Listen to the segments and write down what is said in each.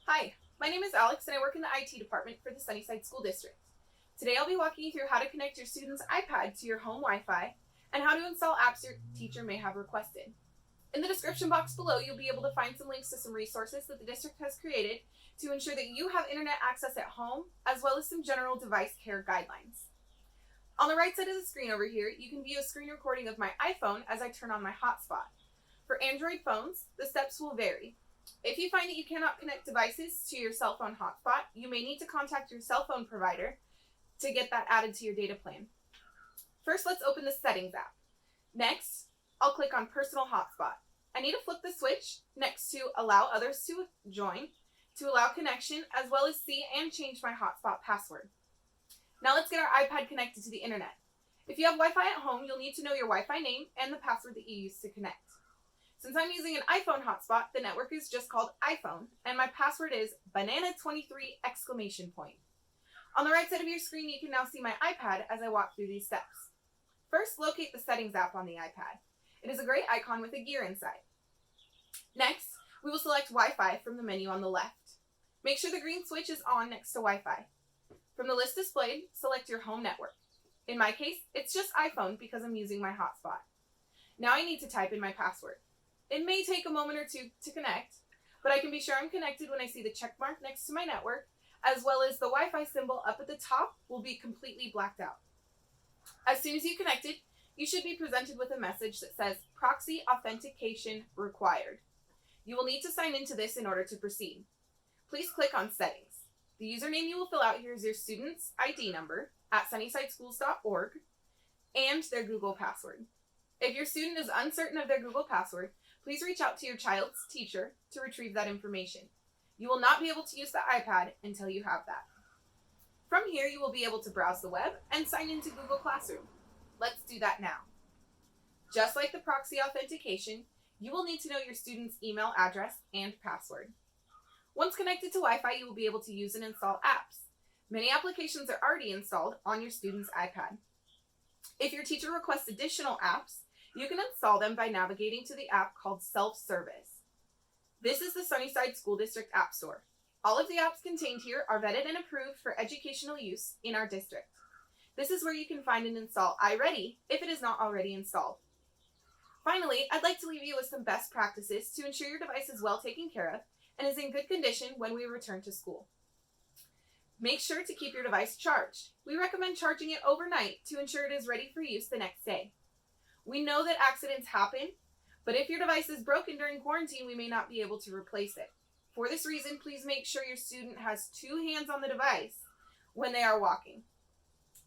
Hi, my name is Alex and I work in the IT department for the Sunnyside School District. Today I'll be walking you through how to connect your student's iPad to your home Wi-Fi and how to install apps your teacher may have requested. In the description box below, you'll be able to find some links to some resources that the district has created to ensure that you have internet access at home, as well as some general device care guidelines. On the right side of the screen over here, you can view a screen recording of my iPhone as I turn on my hotspot. For Android phones, the steps will vary. If you find that you cannot connect devices to your cell phone hotspot, you may need to contact your cell phone provider to get that added to your data plan. First, let's open the Settings app. Next, I'll click on Personal Hotspot. I need to flip the switch next to Allow Others to Join to allow connection, as well as see and change my hotspot password. Now let's get our iPad connected to the internet. If you have Wi-Fi at home, you'll need to know your Wi-Fi name and the password that you use to connect. Since I'm using an iPhone hotspot, the network is just called iPhone, and my password is banana23 exclamation point. On the right side of your screen, you can now see my iPad as I walk through these steps. First, locate the Settings app on the iPad. It is a gray icon with a gear inside. Next, we will select Wi-Fi from the menu on the left. Make sure the green switch is on next to Wi-Fi. From the list displayed, select your home network. In my case, it's just iPhone because I'm using my hotspot. Now I need to type in my password. It may take a moment or two to connect, but I can be sure I'm connected when I see the check mark next to my network, as well as the Wi-Fi symbol up at the top will be completely blacked out. As soon as you connected, you should be presented with a message that says Proxy Authentication Required. You will need to sign into this in order to proceed. Please click on Settings. The username you will fill out here is your student's ID number at sunnysideschools.org and their Google password. If your student is uncertain of their Google password, please reach out to your child's teacher to retrieve that information. You will not be able to use the iPad until you have that. From here, you will be able to browse the web and sign into Google Classroom. Let's do that now. Just like the proxy authentication, you will need to know your student's email address and password. Once connected to Wi-Fi, you will be able to use and install apps. Many applications are already installed on your student's iPad. If your teacher requests additional apps, you can install them by navigating to the app called Self-Service. This is the Sunnyside School District App Store. All of the apps contained here are vetted and approved for educational use in our district. This is where you can find and install iReady if it is not already installed. Finally, I'd like to leave you with some best practices to ensure your device is well taken care of and is in good condition when we return to school. Make sure to keep your device charged. We recommend charging it overnight to ensure it is ready for use the next day. We know that accidents happen, but if your device is broken during quarantine, we may not be able to replace it. For this reason, please make sure your student has 2 hands on the device when they are walking.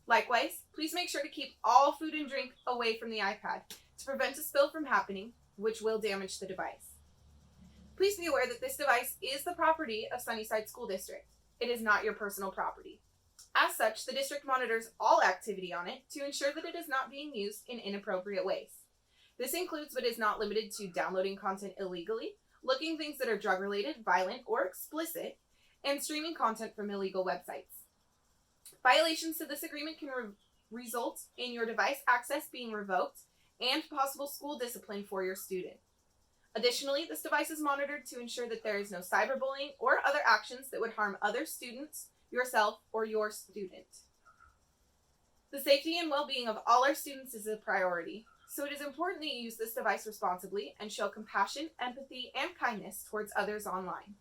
Likewise, please make sure to keep all food and drink away from the iPad to prevent a spill from happening, which will damage the device. Please be aware that this device is the property of Sunnyside School District. It is not your personal property. As such, the district monitors all activity on it to ensure that it is not being used in inappropriate ways. This includes but is not limited to downloading content illegally, looking things that are drug-related, violent, or explicit, and streaming content from illegal websites. Violations to this agreement can result in your device access being revoked and possible school discipline for your student. Additionally, this device is monitored to ensure that there is no cyberbullying or other actions that would harm other students, yourself, or your student. The safety and well-being of all our students is a priority, so it is important that you use this device responsibly and show compassion, empathy, and kindness towards others online.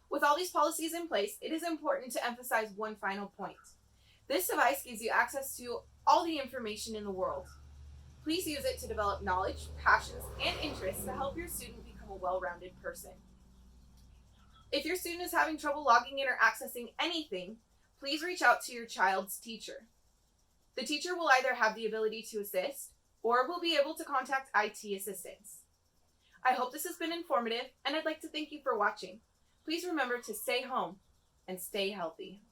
With all these policies in place, it is important to emphasize one final point. This device gives you access to all the information in the world. Please use it to develop knowledge, passions, and interests to help your student become a well-rounded person. If your student is having trouble logging in or accessing anything, please reach out to your child's teacher. The teacher will either have the ability to assist or will be able to contact IT assistance. I hope this has been informative, and I'd like to thank you for watching. Please remember to stay home and stay healthy.